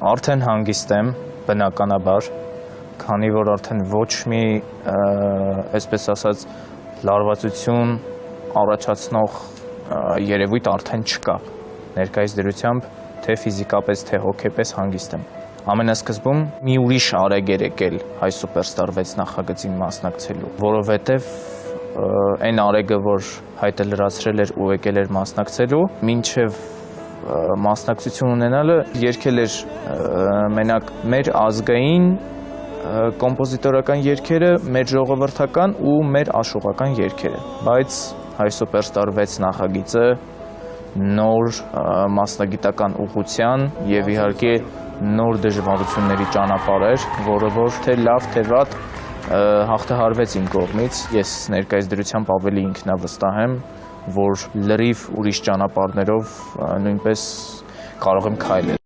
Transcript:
Արդեն հանգիստ եմ, բնականաբար, քանի որ արդեն ոչ մի, այսպես ասած, լարվածություն առաջացնող երևույթ արդեն չկա։ Ներկայիս դրությամբ թե ֆիզիկապես, թե հոգեպես հանգիստ եմ։ Ամենասկզբում մի ուրիշ արեգ էր եկել հայ Սուպերստար 6 նախագծին մասնակցելու, որովհետև այն արեգը, որ հայտը լրացրել էր ու եկել էր մասնակցելու, մինչև մասնակցություն ունենալը երգել էր մենակ մեր ազգային կոմպոզիտորական երգերը, մեր ժողովրդական ու մեր աշուղական երգերը, բայց հայ Սուպերստար 6 նախագիծը նոր մասնագիտական ուղղության եւ իհարկե նոր դժվարությունների ճանապարհ էր, որը որ թե լավ, թե վատ հաղթահարվեց իմ կողմից։ Ես ներկայիս դրությամբ ավելի ինքնավստահ եմ, որ լրիվ ուրիշ ճանապարհներով նույնպես կարող եմ քայլել։